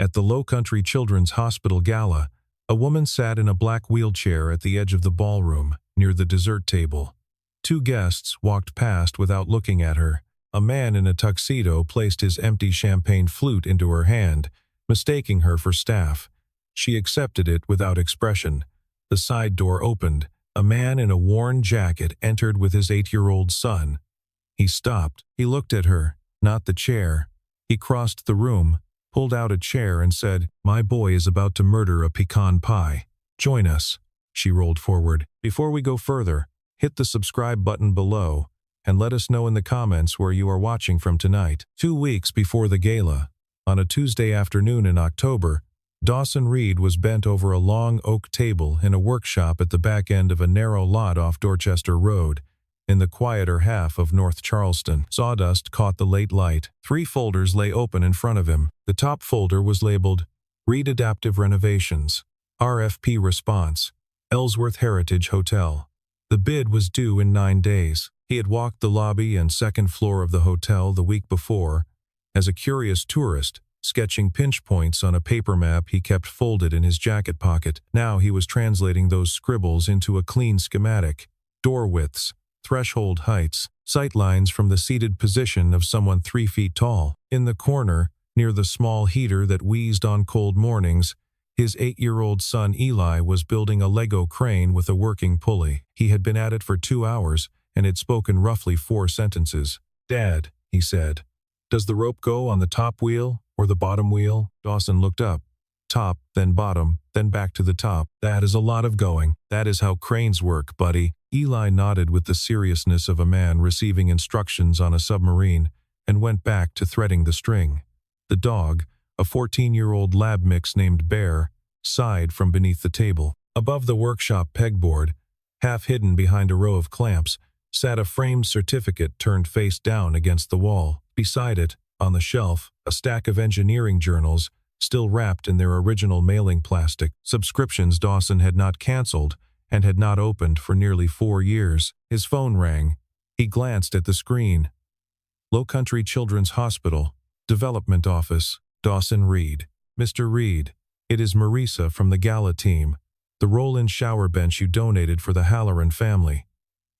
At the Low Country Children's Hospital Gala, a woman sat in a black wheelchair at the edge of the ballroom, near the dessert table. Two guests walked past without looking at her. A man in a tuxedo placed his empty champagne flute into her hand, mistaking her for staff. She accepted it without expression. The side door opened. A man in a worn jacket entered with his 8-year-old son. He stopped. He looked at her, not the chair. He crossed the room, pulled out a chair and said, "My boy is about to murder a pecan pie. Join us." She rolled forward. "Before we go further, hit the subscribe button below and let us know in the comments where you are watching from tonight." 2 weeks before the gala, on a Tuesday afternoon in October, Dawson Reed was bent over a long oak table in a workshop at the back end of a narrow lot off Dorchester Road, in the quieter half of North Charleston. Sawdust caught the late light. 3 folders lay open in front of him. The top folder was labeled, "Reed Adaptive Renovations. RFP Response. Ellsworth Heritage Hotel." The bid was due in 9 days. He had walked the lobby and second floor of the hotel the week before, as a curious tourist, sketching pinch points on a paper map he kept folded in his jacket pocket. Now he was translating those scribbles into a clean schematic. Door widths, threshold heights, sightlines from the seated position of someone 3 feet tall. In the corner, near the small heater that wheezed on cold mornings, his 8-year-old son Eli was building a Lego crane with a working pulley. He had been at it for 2 hours and had spoken roughly 4 sentences. "Dad," he said, "does the rope go on the top wheel or the bottom wheel?" Dawson looked up. "Top, then bottom, then back to the top. That is a lot of going. That is how cranes work, buddy." Eli nodded with the seriousness of a man receiving instructions on a submarine and went back to threading the string. The dog, a 14-year-old lab mix named Bear, sighed from beneath the table. Above the workshop pegboard, half hidden behind a row of clamps, sat a framed certificate turned face down against the wall. Beside it, on the shelf, a stack of engineering journals, still wrapped in their original mailing plastic. Subscriptions Dawson had not canceled and had not opened for nearly 4 years. His phone rang. He glanced at the screen. Low Country Children's Hospital, Development Office, Dawson Reed. "Mr. Reed, it is Marisa from the gala team. The roll-in shower bench you donated for the Halloran family.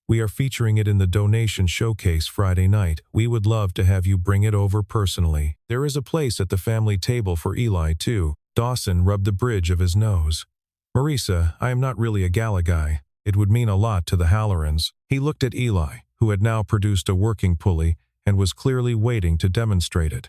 We are featuring it in the donation showcase Friday night. We would love to have you bring it over personally. There is a place at the family table for Eli, too." Dawson rubbed the bridge of his nose. "Marisa, I am not really a gala guy. It would mean a lot to the Hallorans." He looked at Eli, who had now produced a working pulley and was clearly waiting to demonstrate it.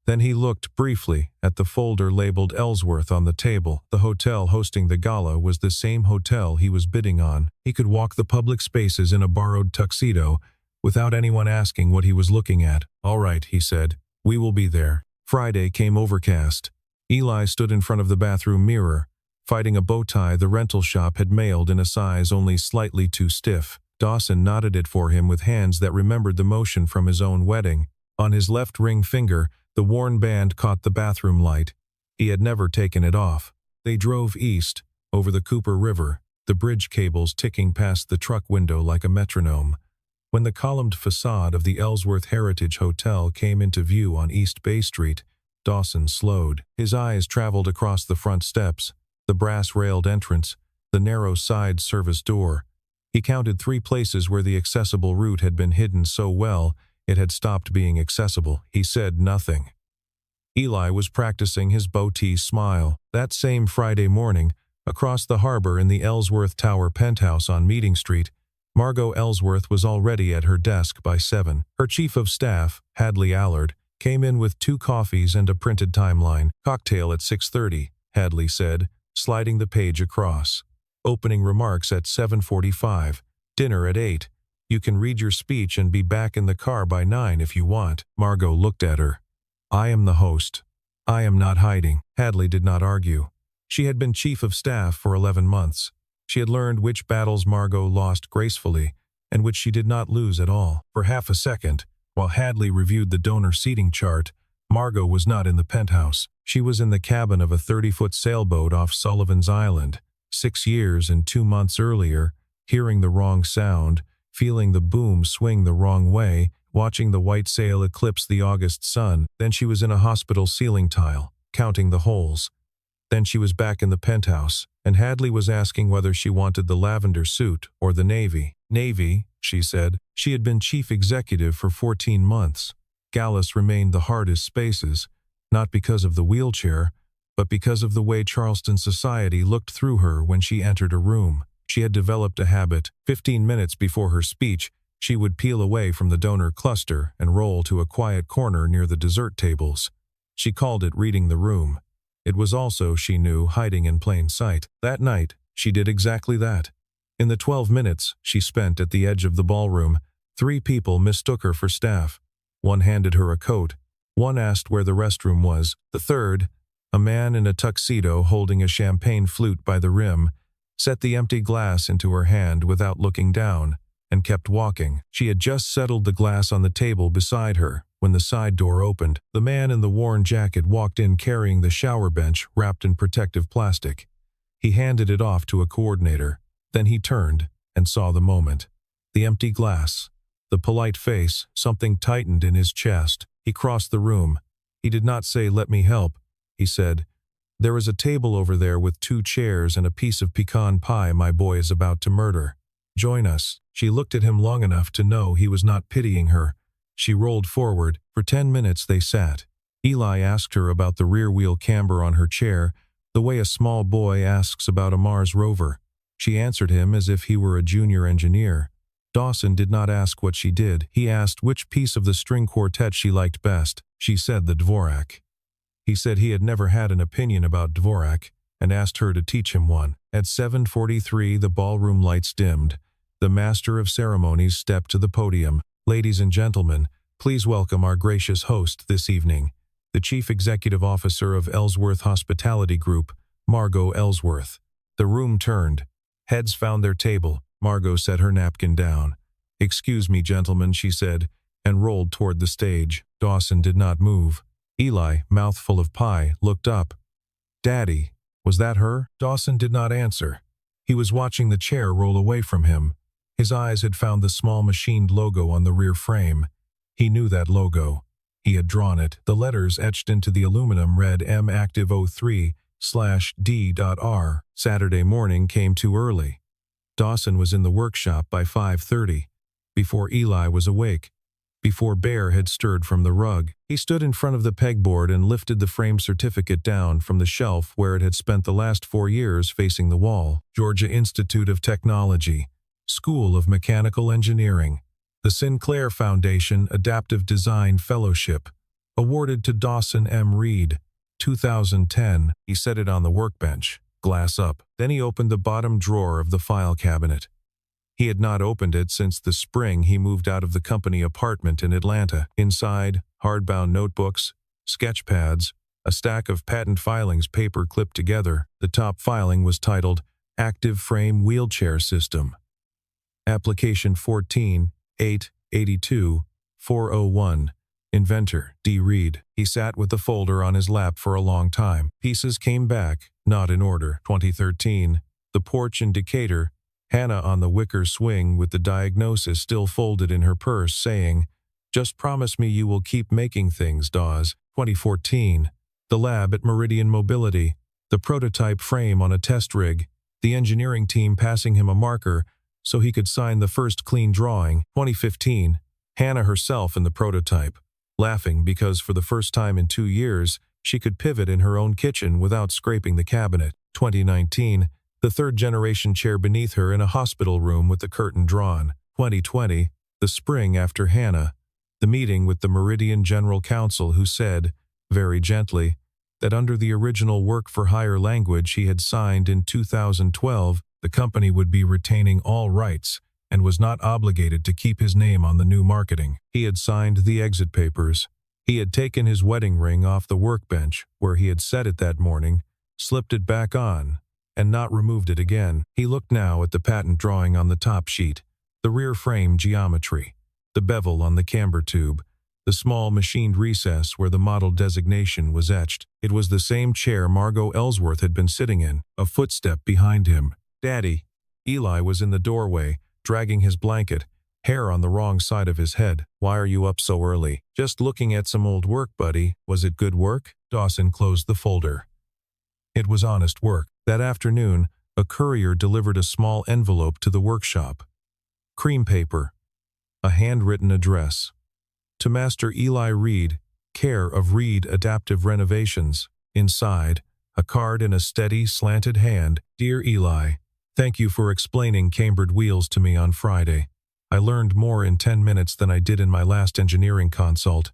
Then he looked briefly at the folder labeled Ellsworth on the table. The hotel hosting the gala was the same hotel he was bidding on. He could walk the public spaces in a borrowed tuxedo without anyone asking what he was looking at. "All right," he said. "We will be there." Friday came overcast. Eli stood in front of the bathroom mirror, fighting a bow tie the rental shop had mailed in a size only slightly too stiff. Dawson knotted it for him with hands that remembered the motion from his own wedding. On his left ring finger, the worn band caught the bathroom light. He had never taken it off. They drove east, over the Cooper River, the bridge cables ticking past the truck window like a metronome. When the columned facade of the Ellsworth Heritage Hotel came into view on East Bay Street, Dawson slowed. His eyes traveled across the front steps, the brass-railed entrance, the narrow side service door. He counted 3 places where the accessible route had been hidden so well it had stopped being accessible. He said nothing. Eli was practicing his bow-tie smile. That same Friday morning, across the harbor in the Ellsworth Tower penthouse on Meeting Street, Margot Ellsworth was already at her desk by 7. Her chief of staff, Hadley Allard, came in with 2 coffees and a printed timeline. "Cocktail at 6:30, Hadley said, sliding the page across. "Opening remarks at 7:45. Dinner at 8. You can read your speech and be back in the car by 9 if you want." Margot looked at her. "I am the host. I am not hiding." Hadley did not argue. She had been chief of staff for 11 months. She had learned which battles Margot lost gracefully and which she did not lose at all. For half a second, while Hadley reviewed the donor seating chart, Margot was not in the penthouse. She was in the cabin of a 30-foot sailboat off Sullivan's Island. 6 years and 2 months earlier, hearing the wrong sound, feeling the boom swing the wrong way, watching the white sail eclipse the August sun. Then she was in a hospital ceiling tile, counting the holes. Then she was back in the penthouse, and Hadley was asking whether she wanted the lavender suit or the navy. Navy, she said. She had been chief executive for 14 months. Gallus remained the hardest spaces, not because of the wheelchair, but because of the way Charleston society looked through her when she entered a room. She had developed a habit. 15 minutes before her speech, she would peel away from the donor cluster and roll to a quiet corner near the dessert tables. She called it reading the room. It was also, she knew, hiding in plain sight. That night, she did exactly that. In the 12 minutes she spent at the edge of the ballroom, 3 people mistook her for staff. One handed her a coat. One asked where the restroom was. The third, a man in a tuxedo holding a champagne flute by the rim, set the empty glass into her hand without looking down, and kept walking. She had just settled the glass on the table beside her when the side door opened. The man in the worn jacket walked in carrying the shower bench wrapped in protective plastic. He handed it off to a coordinator. Then he turned and saw the moment. The empty glass. The polite face, something tightened in his chest. He crossed the room. He did not say, "Let me help." He said, "There is a table over there with 2 chairs and a piece of pecan pie my boy is about to murder. Join us." She looked at him long enough to know he was not pitying her. She rolled forward. For 10 minutes they sat. Eli asked her about the rear wheel camber on her chair, the way a small boy asks about a Mars rover. She answered him as if he were a junior engineer. Dawson did not ask what she did. He asked which piece of the string quartet she liked best. She said the Dvorak. He said he had never had an opinion about Dvorak, and asked her to teach him one. At 7:43 the ballroom lights dimmed. The master of ceremonies stepped to the podium. "Ladies and gentlemen, please welcome our gracious host this evening, the Chief Executive Officer of Ellsworth Hospitality Group, Margot Ellsworth." The room turned. Heads found their table. Margot set her napkin down. "Excuse me, gentlemen," she said, and rolled toward the stage. Dawson did not move. Eli, mouthful of pie, looked up. "Daddy, was that her?" Dawson did not answer. He was watching the chair roll away from him. His eyes had found the small machined logo on the rear frame. He knew that logo. He had drawn it. The letters etched into the aluminum read M Active 03/D.R. Saturday morning came too early. Dawson was in the workshop by 5:30, before Eli was awake, before Bear had stirred from the rug. He stood in front of the pegboard and lifted the framed certificate down from the shelf where it had spent the last 4 years facing the wall. Georgia Institute of Technology, School of Mechanical Engineering, the Sinclair Foundation Adaptive Design Fellowship, awarded to Dawson M. Reed, 2010. He set it on the workbench, glass up. Then he opened the bottom drawer of the file cabinet. He had not opened it since the spring he moved out of the company apartment in Atlanta. Inside, hardbound notebooks, sketch pads, a stack of patent filings paper clipped together. The top filing was titled Active Frame Wheelchair System. Application 14-8-82-401. Inventor, D. Reed. He sat with the folder on his lap for a long time. Pieces came back, not in order. 2013. The porch in Decatur. Hannah on the wicker swing with the diagnosis still folded in her purse, saying, "Just promise me you will keep making things, Dawes." 2014. The lab at Meridian Mobility. The prototype frame on a test rig. The engineering team passing him a marker so he could sign the first clean drawing. 2015. Hannah herself in the prototype, laughing because for the first time in 2 years, she could pivot in her own kitchen without scraping the cabinet. 2019. The third-generation chair beneath her in a hospital room with the curtain drawn. 2020. The spring after Hannah. The meeting with the Meridian General Counsel who said, very gently, that under the original work-for-hire language he had signed in 2012, the company would be retaining all rights and was not obligated to keep his name on the new marketing. He had signed the exit papers. He had taken his wedding ring off the workbench where he had set it that morning, slipped it back on, and not removed it again. He looked now at the patent drawing on the top sheet, the rear frame geometry, the bevel on the camber tube, the small machined recess where the model designation was etched. It was the same chair Margot Ellsworth had been sitting in. A footstep behind him. "Daddy." Eli was in the doorway, dragging his blanket, hair on the wrong side of his head. "Why are you up so early?" "Just looking at some old work, buddy." "Was it good work?" Dawson closed the folder. It was honest work. That afternoon, a courier delivered a small envelope to the workshop. Cream paper. A handwritten address. To Master Eli Reed, care of Reed Adaptive Renovations. Inside, a card in a steady, slanted hand. "Dear Eli, thank you for explaining cambered wheels to me on Friday. I learned more in 10 minutes than I did in my last engineering consult.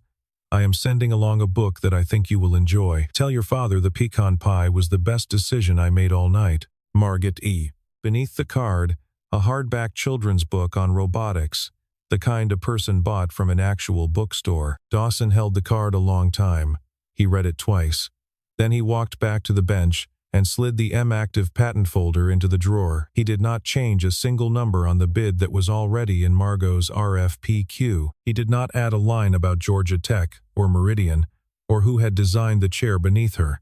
I am sending along a book that I think you will enjoy. Tell your father the pecan pie was the best decision I made all night. Margaret E." Beneath the card, a hardback children's book on robotics, the kind a person bought from an actual bookstore. Dawson held the card a long time. He read it twice. Then he walked back to the bench and slid the M-Active patent folder into the drawer. He did not change a single number on the bid that was already in Margot's RFP queue. He did not add a line about Georgia Tech or Meridian, or who had designed the chair beneath her.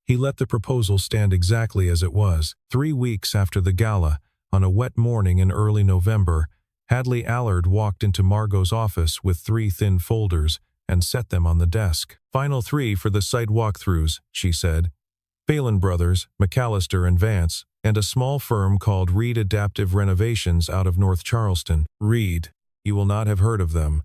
He let the proposal stand exactly as it was. 3 weeks after the gala, on a wet morning in early November, Hadley Allard walked into Margot's office with 3 thin folders and set them on the desk. "Final 3 for the site walkthroughs," she said. "Phelan Brothers, McAllister and Vance, and a small firm called Reed Adaptive Renovations out of North Charleston. Reed, you will not have heard of them.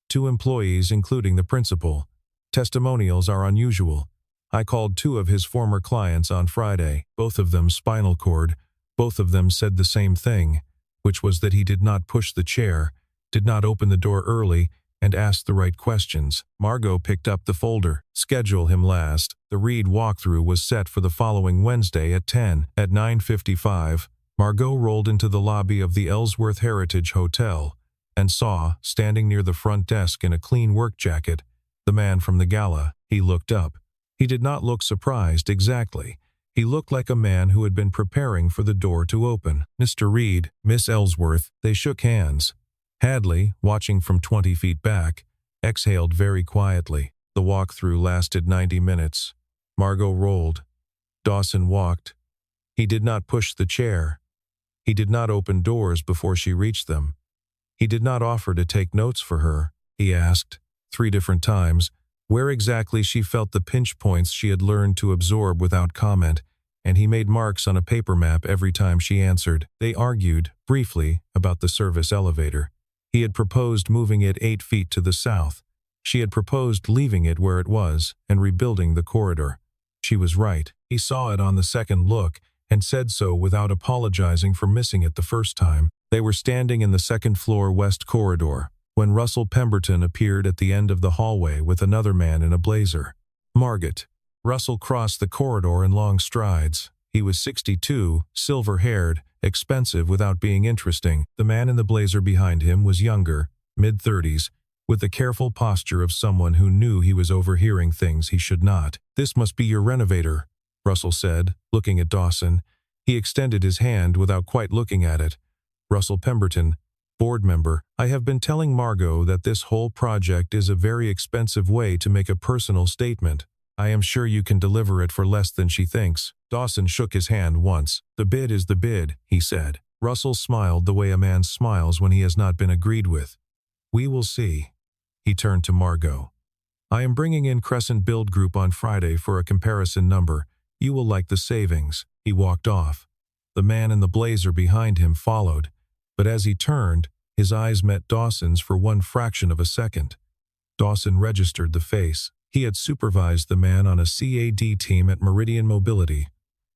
2 employees, including the principal. Testimonials are unusual. I called 2 of his former clients on Friday, both of them spinal cord. Both of them said the same thing, which was that he did not push the chair, did not open the door early, and asked the right questions." Margot picked up the folder. "Schedule him last." The Reed walkthrough was set for the following Wednesday at 10. At 9:55, Margot rolled into the lobby of the Ellsworth Heritage Hotel and saw, standing near the front desk in a clean work jacket, the man from the gala. He looked up. He did not look surprised exactly. He looked like a man who had been preparing for the door to open. "Mr. Reed, Miss Ellsworth." They shook hands. Hadley, watching from 20 feet back, exhaled very quietly. The walkthrough lasted 90 minutes. Margot rolled. Dawson walked. He did not push the chair. He did not open doors before she reached them. He did not offer to take notes for her. He asked, 3 different times, where exactly she felt the pinch points she had learned to absorb without comment, and he made marks on a paper map every time she answered. They argued, briefly, about the service elevator. He had proposed moving it 8 feet to the south. She had proposed leaving it where it was and rebuilding the corridor. She was right. He saw it on the second look and said so without apologizing for missing it the first time. They were standing in the second-floor west corridor when Russell Pemberton appeared at the end of the hallway with another man in a blazer. "Margot." Russell crossed the corridor in long strides. He was 62, silver-haired, expensive without being interesting. The man in the blazer behind him was younger, mid-30s, with the careful posture of someone who knew he was overhearing things he should not. "This must be your renovator," Russell said, looking at Dawson. He extended his hand without quite looking at it. "Russell Pemberton, board member. I have been telling Margot that this whole project is a very expensive way to make a personal statement. I am sure you can deliver it for less than she thinks." Dawson shook his hand once. "The bid is the bid," he said. Russell smiled the way a man smiles when he has not been agreed with. "We will see." He turned to Margot. "I am bringing in Crescent Build Group on Friday for a comparison number. You will like the savings." He walked off. The man in the blazer behind him followed, but as he turned, his eyes met Dawson's for one fraction of a second. Dawson registered the face. He had supervised the man on a CAD team at Meridian Mobility.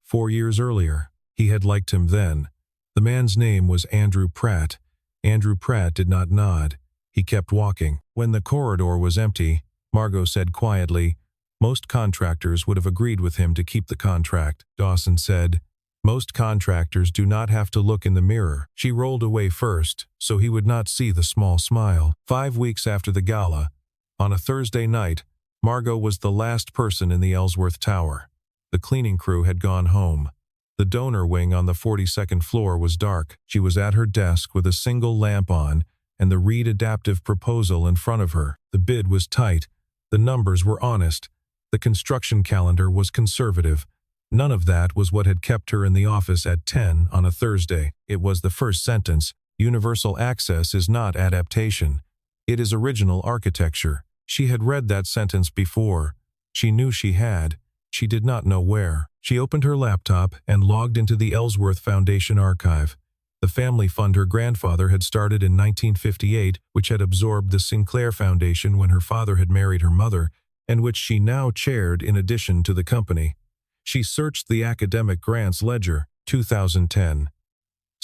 4 years earlier, he had liked him then. The man's name was Andrew Pratt. Andrew Pratt did not nod. He kept walking. When the corridor was empty, Margot said quietly, "Most contractors would have agreed with him to keep the contract." Dawson said, "Most contractors do not have to look in the mirror." She rolled away first, so he would not see the small smile. 5 weeks after the gala, on a Thursday night, Margot was the last person in the Ellsworth Tower. The cleaning crew had gone home. The donor wing on the 42nd floor was dark. She was at her desk with a single lamp on and the Reed Adaptive proposal in front of her. The bid was tight. The numbers were honest. The construction calendar was conservative. None of that was what had kept her in the office at 10 on a Thursday. It was the first sentence. Universal access is not adaptation. It is original architecture. She had read that sentence before. She knew she had. She did not know where. She opened her laptop and logged into the Ellsworth Foundation archive. The family fund her grandfather had started in 1958, which had absorbed the Sinclair Foundation when her father had married her mother, and which she now chaired in addition to the company. She searched the academic grants ledger, 2010.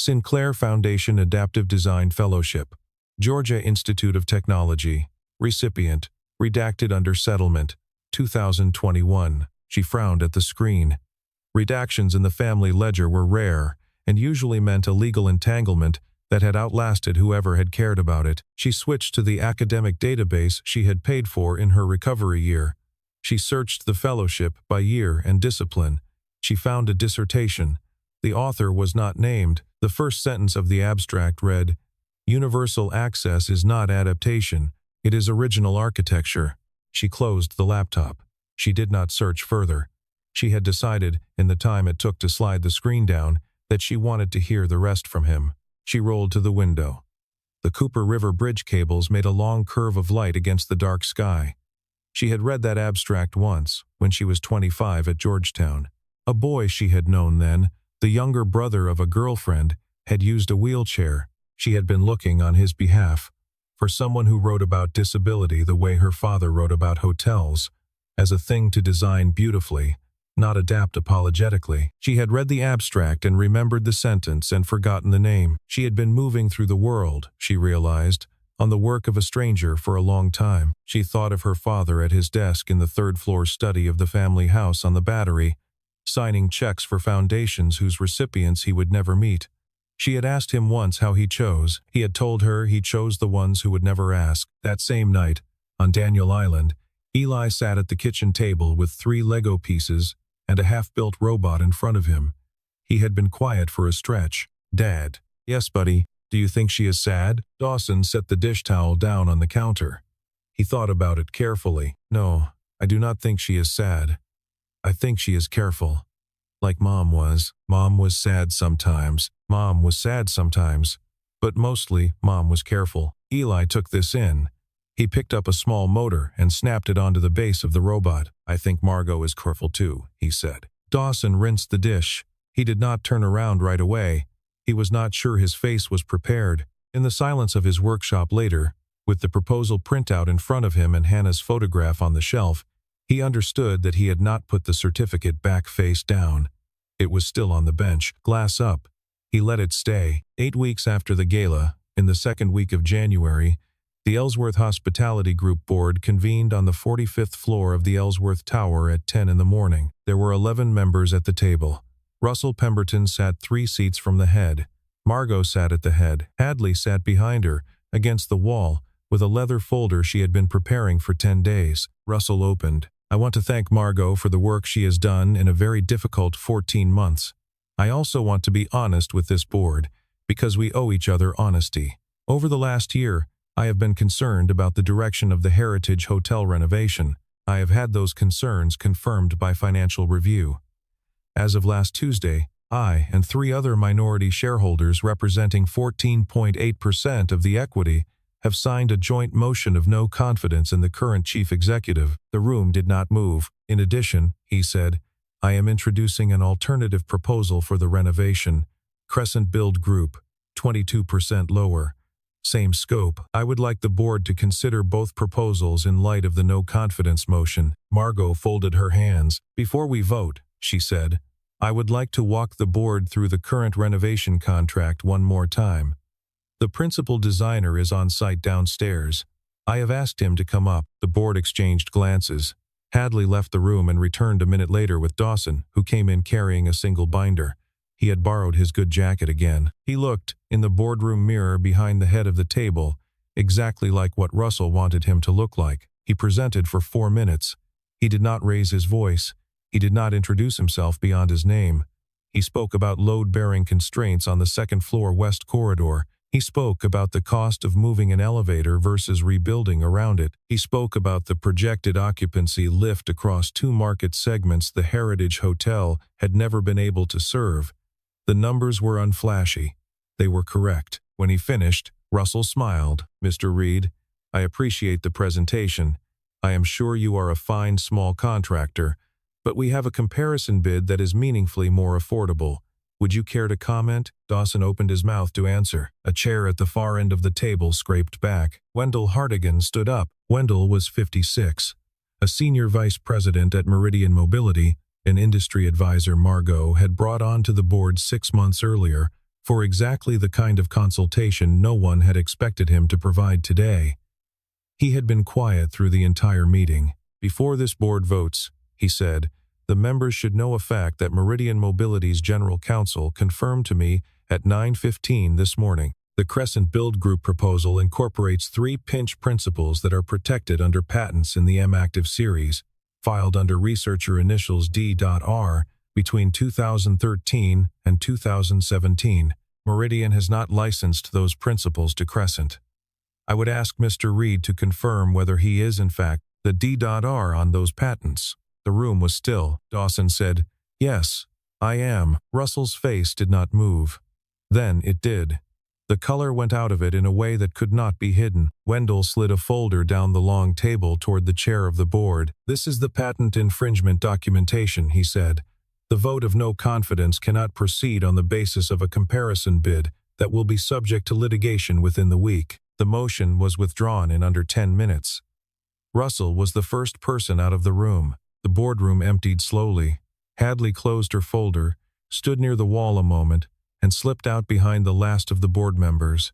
Sinclair Foundation Adaptive Design Fellowship. Georgia Institute of Technology. Recipient. Redacted under settlement. 2021. She frowned at the screen. Redactions in the family ledger were rare, and usually meant a legal entanglement that had outlasted whoever had cared about it. She switched to the academic database she had paid for in her recovery year. She searched the fellowship by year and discipline. She found a dissertation. The author was not named. The first sentence of the abstract read, "Universal access is not adaptation. It is original architecture." She closed the laptop. She did not search further. She had decided, in the time it took to slide the screen down, that she wanted to hear the rest from him. She rolled to the window. The Cooper River bridge cables made a long curve of light against the dark sky. She had read that abstract once, when she was 25 at Georgetown. A boy she had known then, the younger brother of a girlfriend, had used a wheelchair. She had been looking on his behalf. For someone who wrote about disability the way her father wrote about hotels, as a thing to design beautifully, not adapt apologetically. She had read the abstract and remembered the sentence and forgotten the name. She had been moving through the world, she realized, on the work of a stranger for a long time. She thought of her father at his desk in the third-floor study of the family house on the Battery, signing checks for foundations whose recipients he would never meet. She had asked him once how he chose. He had told her he chose the ones who would never ask. That same night, on Daniel Island, Eli sat at the kitchen table with 3 Lego pieces and a half-built robot in front of him. He had been quiet for a stretch. "Dad." "Yes, buddy. Do you think she is sad?" Dawson set the dish towel down on the counter. He thought about it carefully. "No, I do not think she is sad. I think she is careful. Like Mom was. Mom was sad sometimes. Mom was sad sometimes. But mostly, Mom was careful." Eli took this in. He picked up a small motor and snapped it onto the base of the robot. "I think Margot is careful too," he said. Dawson rinsed the dish. He did not turn around right away. He was not sure his face was prepared. In the silence of his workshop later, with the proposal printout in front of him and Hannah's photograph on the shelf, he understood that he had not put the certificate back face down. It was still on the bench, glass up. He let it stay. 8 weeks after the gala, in the second week of January, the Ellsworth Hospitality Group Board convened on the 45th floor of the Ellsworth Tower at 10 in the morning. There were 11 members at the table. Russell Pemberton sat 3 seats from the head. Margot sat at the head. Hadley sat behind her, against the wall, with a leather folder she had been preparing for 10 days. Russell opened. "I want to thank Margot for the work she has done in a very difficult 14 months. I also want to be honest with this board, because we owe each other honesty. Over the last year, I have been concerned about the direction of the Heritage Hotel renovation. I have had those concerns confirmed by Financial Review. As of last Tuesday, I and 3 other minority shareholders representing 14.8% of the equity have signed a joint motion of no confidence in the current chief executive." The room did not move. "In addition," he said, "I am introducing an alternative proposal for the renovation. Crescent Build Group, 22% lower. Same scope. I would like the board to consider both proposals in light of the no confidence motion." Margot folded her hands. "Before we vote," she said, "I would like to walk the board through the current renovation contract one more time. The principal designer is on site downstairs. I have asked him to come up." The board exchanged glances. Hadley left the room and returned a minute later with Dawson, who came in carrying a single binder. He had borrowed his good jacket again. He looked, in the boardroom mirror behind the head of the table, exactly like what Russell wanted him to look like. He presented for 4 minutes. He did not raise his voice. He did not introduce himself beyond his name. He spoke about load-bearing constraints on the second-floor west corridor. He spoke about the cost of moving an elevator versus rebuilding around it. He spoke about the projected occupancy lift across 2 market segments the Heritage Hotel had never been able to serve. The numbers were unflashy. They were correct. When he finished, Russell smiled. "Mr. Reed, I appreciate the presentation. I am sure you are a fine small contractor, but we have a comparison bid that is meaningfully more affordable. Would you care to comment?" Dawson opened his mouth to answer. A chair at the far end of the table scraped back. Wendell Hartigan stood up. Wendell was 56. A senior vice president at Meridian Mobility, an industry advisor Margot had brought onto the board 6 months earlier for exactly the kind of consultation no one had expected him to provide today. He had been quiet through the entire meeting. "Before this board votes," he said, "the members should know a fact that Meridian Mobility's general counsel confirmed to me at 9:15 this morning. The Crescent Build Group proposal incorporates 3 pinch principles that are protected under patents in the M-Active series, filed under researcher initials D.R. between 2013 and 2017. Meridian has not licensed those principles to Crescent. I would ask Mr. Reed to confirm whether he is in fact the D.R. on those patents." The room was still. Dawson said, "Yes, I am." Russell's face did not move. Then it did. The color went out of it in a way that could not be hidden. Wendell slid a folder down the long table toward the chair of the board. "This is the patent infringement documentation," he said. "The vote of no confidence cannot proceed on the basis of a comparison bid that will be subject to litigation within the week." The motion was withdrawn in under 10 minutes. Russell was the first person out of the room. The boardroom emptied slowly. Hadley closed her folder, stood near the wall a moment, and slipped out behind the last of the board members.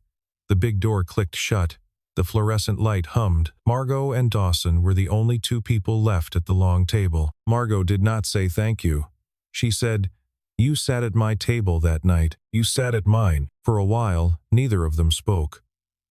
The big door clicked shut. The fluorescent light hummed. Margot and Dawson were the only 2 people left at the long table. Margot did not say thank you. She said, "You sat at my table that night. You sat at mine." For a while, neither of them spoke.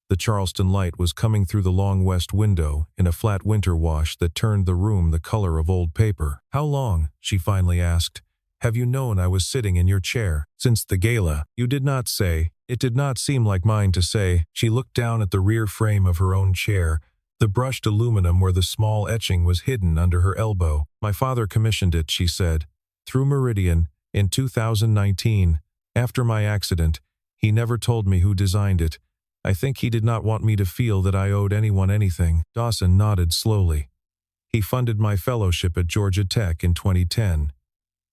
The Charleston light was coming through the long west window in a flat winter wash that turned the room the color of old paper. "How long," she finally asked, "have you known I was sitting in your chair?" "Since the gala." "You did not say." "It did not seem like mine to say." She looked down at the rear frame of her own chair, the brushed aluminum where the small etching was hidden under her elbow. "My father commissioned it," she said, "through Meridian, in 2019. After my accident, he never told me who designed it. I think he did not want me to feel that I owed anyone anything." Dawson nodded slowly. "He funded my fellowship at Georgia Tech in 2010.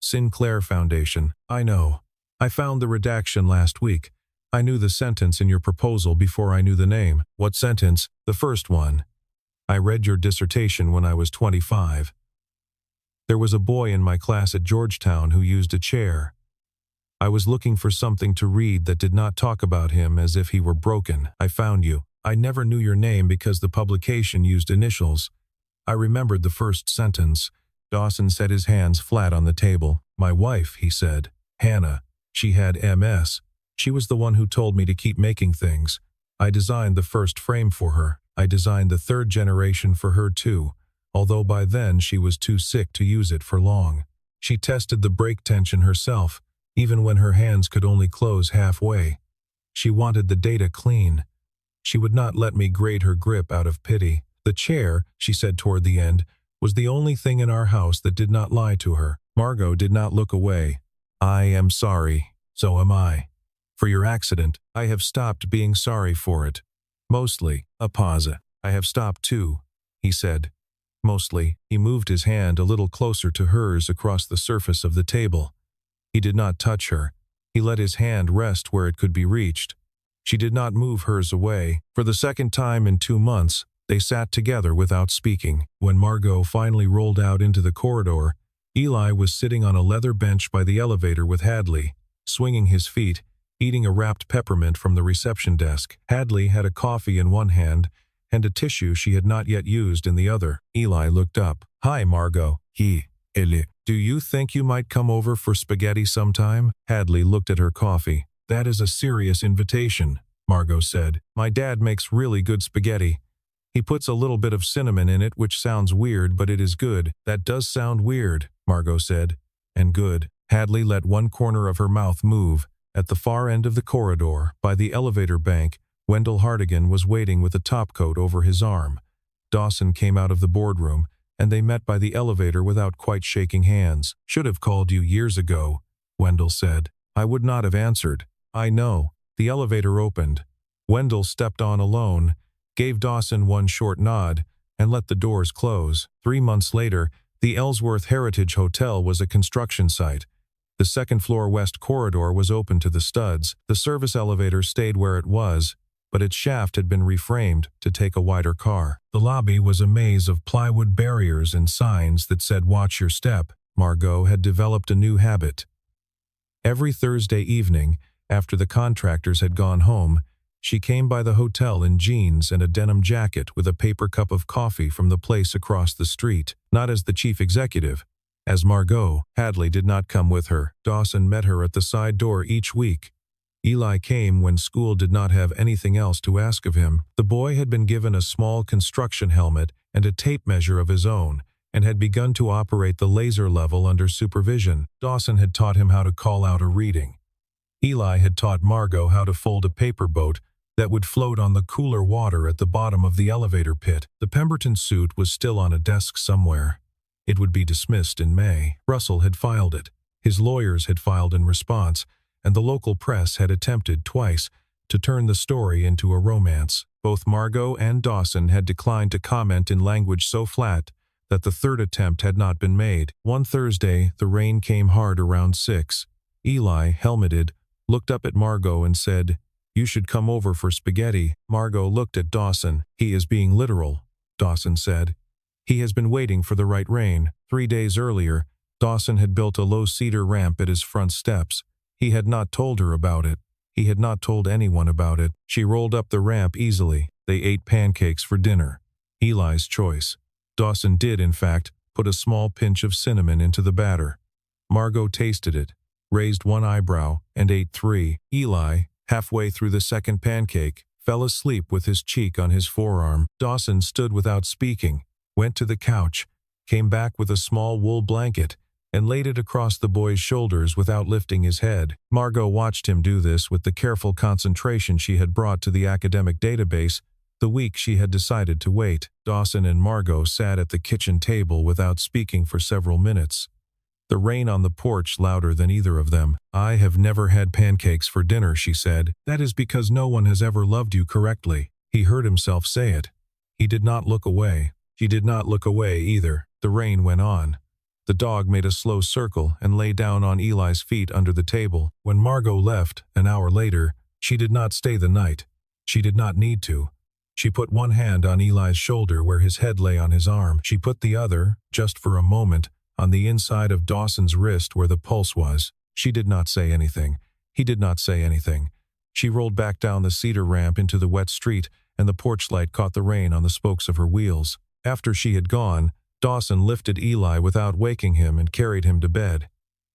Sinclair Foundation." "I know. I found the redaction last week. I knew the sentence in your proposal before I knew the name." "What sentence?" "The first one. I read your dissertation when I was 25. There was a boy in my class at Georgetown who used a chair. I was looking for something to read that did not talk about him as if he were broken. I found you. I never knew your name because the publication used initials. I remembered the first sentence." Dawson set his hands flat on the table. "My wife," he said. "Hannah. She had MS. She was the one who told me to keep making things. I designed the first frame for her. I designed the 3rd generation for her too, although by then she was too sick to use it for long. She tested the brake tension herself, even when her hands could only close halfway. She wanted the data clean. She would not let me grade her grip out of pity. The chair," she said toward the end, "was the only thing in our house that did not lie to her." Margot did not look away. "I am sorry. So am I. For your accident. I have stopped being sorry for it. Mostly." A pause. "I have stopped too," he said. "Mostly." He moved his hand a little closer to hers across the surface of the table. He did not touch her. He let his hand rest where it could be reached. She did not move hers away. For the second time in 2 months, they sat together without speaking. When Margot finally rolled out into the corridor, Eli was sitting on a leather bench by the elevator with Hadley, swinging his feet, eating a wrapped peppermint from the reception desk. Hadley had a coffee in one hand and a tissue she had not yet used in the other. Eli looked up. "Hi, Margot." "Eli. Do you think you might come over for spaghetti sometime?" Hadley looked at her coffee. "That is a serious invitation," Margot said. "My dad makes really good spaghetti. He puts a little bit of cinnamon in it, which sounds weird, but it is good." "That does sound weird," Margot said. "And good." Hadley let one corner of her mouth move. At the far end of the corridor, by the elevator bank, Wendell Hartigan was waiting with a topcoat over his arm. Dawson came out of the boardroom, and they met by the elevator without quite shaking hands. "Should have called you years ago," Wendell said. "I would not have answered." "I know." The elevator opened. Wendell stepped on alone, gave Dawson one short nod, and let the doors close. 3 months later, the Ellsworth Heritage Hotel was a construction site. The second-floor west corridor was open to the studs. The service elevator stayed where it was, but its shaft had been reframed to take a wider car. The lobby was a maze of plywood barriers and signs that said "Watch your step." Margot had developed a new habit. Every Thursday evening, after the contractors had gone home, she came by the hotel in jeans and a denim jacket with a paper cup of coffee from the place across the street. Not as the chief executive, as Margot. Hadley did not come with her. Dawson met her at the side door each week. Eli came when school did not have anything else to ask of him. The boy had been given a small construction helmet and a tape measure of his own, and had begun to operate the laser level under supervision. Dawson had taught him how to call out a reading. Eli had taught Margot how to fold a paper boat that would float on the cooler water at the bottom of the elevator pit. The Pemberton suit was still on a desk somewhere. It would be dismissed in May. Russell had filed it. His lawyers had filed in response, and the local press had attempted twice to turn the story into a romance. Both Margot and Dawson had declined to comment in language so flat that the third attempt had not been made. One Thursday, the rain came hard around 6. Eli, helmeted, looked up at Margot and said, "You should come over for spaghetti." Margot looked at Dawson. "He is being literal," Dawson said. "He has been waiting for the right rain." 3 days earlier, Dawson had built a low cedar ramp at his front steps. He had not told her about it. He had not told anyone about it. She rolled up the ramp easily. They ate pancakes for dinner. Eli's choice. Dawson did, in fact, put a small pinch of cinnamon into the batter. Margot tasted it, raised one eyebrow, and ate 3. Eli, halfway through the second pancake, fell asleep with his cheek on his forearm. Dawson stood without speaking, went to the couch, came back with a small wool blanket, and laid it across the boy's shoulders without lifting his head. Margot watched him do this with the careful concentration she had brought to the academic database the week she had decided to wait. Dawson and Margot sat at the kitchen table without speaking for several minutes. The rain on the porch louder than either of them. "I have never had pancakes for dinner," she said. "That is because no one has ever loved you correctly." He heard himself say it. He did not look away. She did not look away either. The rain went on. The dog made a slow circle and lay down on Eli's feet under the table. When Margot left, an hour later, she did not stay the night. She did not need to. She put one hand on Eli's shoulder where his head lay on his arm. She put the other, just for a moment, on the inside of Dawson's wrist where the pulse was. She did not say anything. He did not say anything. She rolled back down the cedar ramp into the wet street, and the porch light caught the rain on the spokes of her wheels. After she had gone, Dawson lifted Eli without waking him and carried him to bed.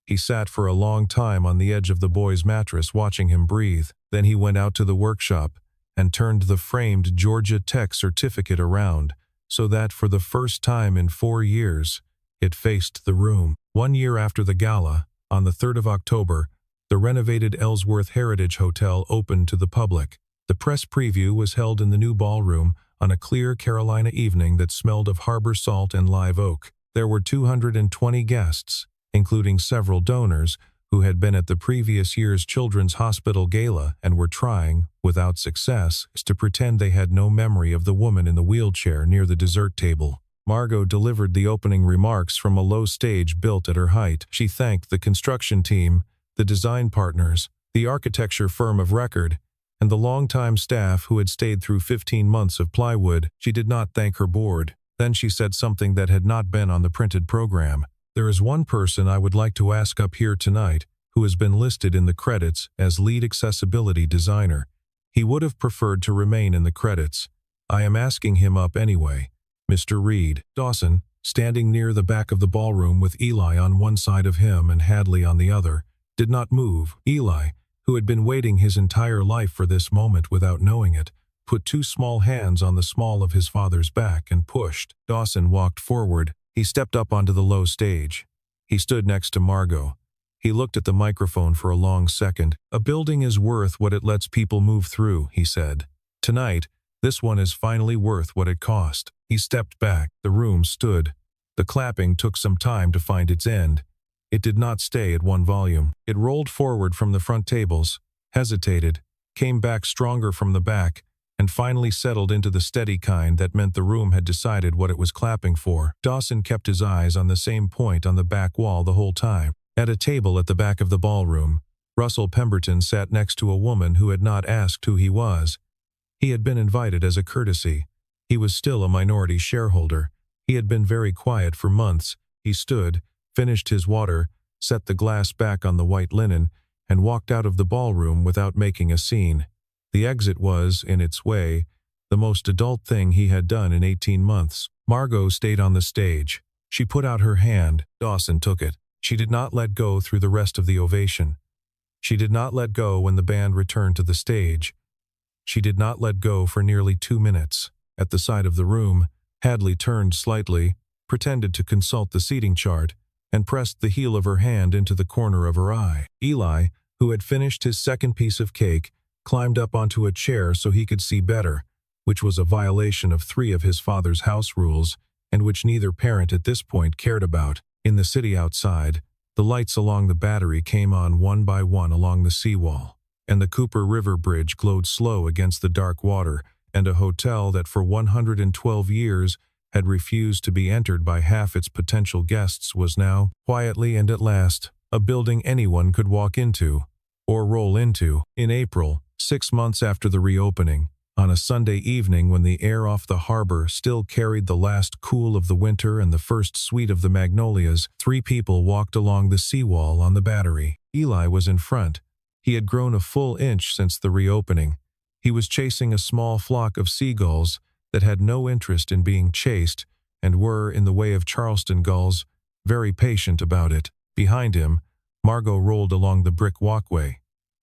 He sat for a long time on the edge of the boy's mattress watching him breathe. Then he went out to the workshop and turned the framed Georgia Tech certificate around so that for the first time in 4 years, it faced the room. 1 year after the gala, on the 3rd of October, the renovated Ellsworth Heritage Hotel opened to the public. The press preview was held in the new ballroom on a clear Carolina evening that smelled of harbor salt and live oak. There were 220 guests, including several donors who had been at the previous year's Children's Hospital Gala and were trying, without success, to pretend they had no memory of the woman in the wheelchair near the dessert table. Margot delivered the opening remarks from a low stage built at her height. She thanked the construction team, the design partners, the architecture firm of record, and the longtime staff who had stayed through 15 months of plywood. She did not thank her board. Then she said something that had not been on the printed program. "There is one person I would like to ask up here tonight who has been listed in the credits as lead accessibility designer. He would have preferred to remain in the credits. I am asking him up anyway. Mr. Reed." Dawson, standing near the back of the ballroom with Eli on one side of him and Hadley on the other, did not move. Eli, who had been waiting his entire life for this moment without knowing it, put 2 small hands on the small of his father's back and pushed. Dawson walked forward. He stepped up onto the low stage. He stood next to Margot. He looked at the microphone for a long second. "A building is worth what it lets people move through," he said. "Tonight, this one is finally worth what it cost." He stepped back. The room stood. The clapping took some time to find its end. It did not stay at one volume. It rolled forward from the front tables, hesitated, came back stronger from the back, and finally settled into the steady kind that meant the room had decided what it was clapping for. Dawson kept his eyes on the same point on the back wall the whole time. At a table at the back of the ballroom, Russell Pemberton sat next to a woman who had not asked who he was. He had been invited as a courtesy. He was still a minority shareholder. He had been very quiet for months. He stood, finished his water, set the glass back on the white linen, and walked out of the ballroom without making a scene. The exit was, in its way, the most adult thing he had done in 18 months. Margot stayed on the stage. She put out her hand. Dawson took it. She did not let go through the rest of the ovation. She did not let go when the band returned to the stage. She did not let go for nearly 2 minutes. At the side of the room, Hadley turned slightly, pretended to consult the seating chart, and pressed the heel of her hand into the corner of her eye. Eli, who had finished his second piece of cake, climbed up onto a chair so he could see better, which was a violation of 3 of his father's house rules, and which neither parent at this point cared about. In the city outside, the lights along the battery came on one by one along the seawall, and the Cooper River Bridge glowed slow against the dark water, and a hotel that for 112 years had refused to be entered by half its potential guests was now, quietly and at last, a building anyone could walk into, or roll into. In April, 6 months after the reopening, on a Sunday evening when the air off the harbor still carried the last cool of the winter and the first sweet of the magnolias, 3 people walked along the seawall on the battery. Eli was in front. He had grown a full inch since the reopening. He was chasing a small flock of seagulls that had no interest in being chased and were, in the way of Charleston gulls, very patient about it. Behind him, Margot rolled along the brick walkway.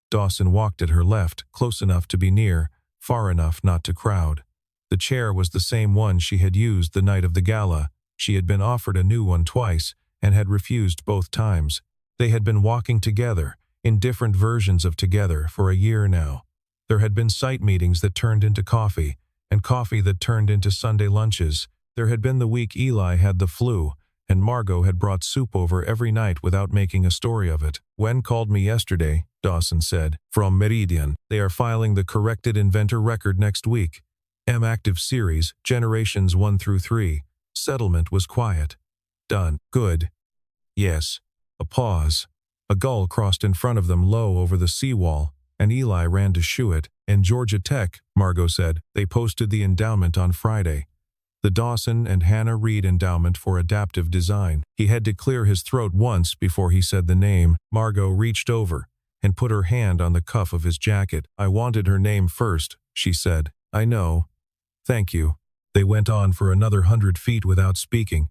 Dawson walked at her left, close enough to be near, far enough not to crowd. The chair was the same one she had used the night of the gala. She had been offered a new one twice and had refused both times. They had been walking together, in different versions of together, for a year now. There had been site meetings that turned into coffee, and coffee that turned into Sunday lunches. There had been the week Eli had the flu, and Margot had brought soup over every night without making a story of it. "Wen called me yesterday," Dawson said, "from Meridian. They are filing the corrected inventor record next week. Active series, generations 1 through 3. Settlement was quiet. Done. Good. Yes." A pause. A gull crossed in front of them low over the seawall, and Eli ran to shoo it. "And Georgia Tech," Margot said. "They posted the endowment on Friday. The Dawson and Hannah Reed Endowment for Adaptive Design." He had to clear his throat once before he said the name. Margot reached over and put her hand on the cuff of his jacket. "I wanted her name first," she said. "I know. Thank you." They went on for another 100 feet without speaking.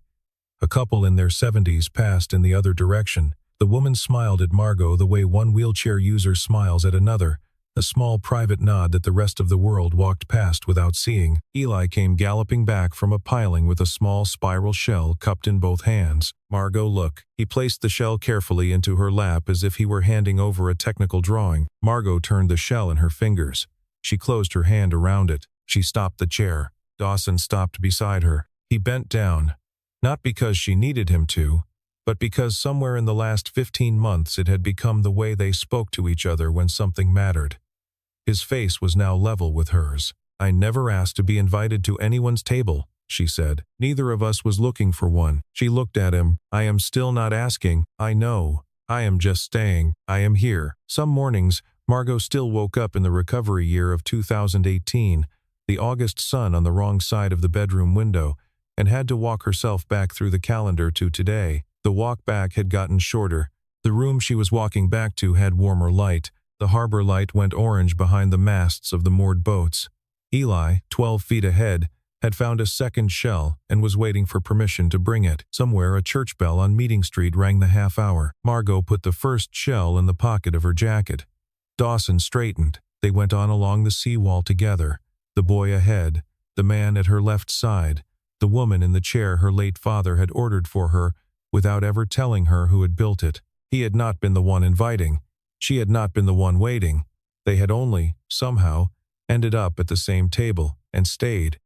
A couple in their 70s passed in the other direction. The woman smiled at Margot the way one wheelchair user smiles at another, a small private nod that the rest of the world walked past without seeing. Eli came galloping back from a piling with a small spiral shell cupped in both hands. "Margot, look." He placed the shell carefully into her lap as if he were handing over a technical drawing. Margot turned the shell in her fingers. She closed her hand around it. She stopped the chair. Dawson stopped beside her. He bent down, not because she needed him to, but because somewhere in the last 15 months it had become the way they spoke to each other when something mattered. His face was now level with hers. "I never asked to be invited to anyone's table," she said. "Neither of us was looking for one." She looked at him. "I am still not asking. I know. I am just staying. I am here." Some mornings, Margot still woke up in the recovery year of 2018, the August sun on the wrong side of the bedroom window, and had to walk herself back through the calendar to today. The walk back had gotten shorter. The room she was walking back to had warmer light. The harbor light went orange behind the masts of the moored boats. Eli, 12 feet ahead, had found a second shell and was waiting for permission to bring it. Somewhere a church bell on Meeting Street rang the half hour. Margot put the first shell in the pocket of her jacket. Dawson straightened. They went on along the seawall together. The boy ahead, the man at her left side, the woman in the chair her late father had ordered for her without ever telling her who had built it. He had not been the one inviting. She had not been the one waiting. They had only, somehow, ended up at the same table and stayed.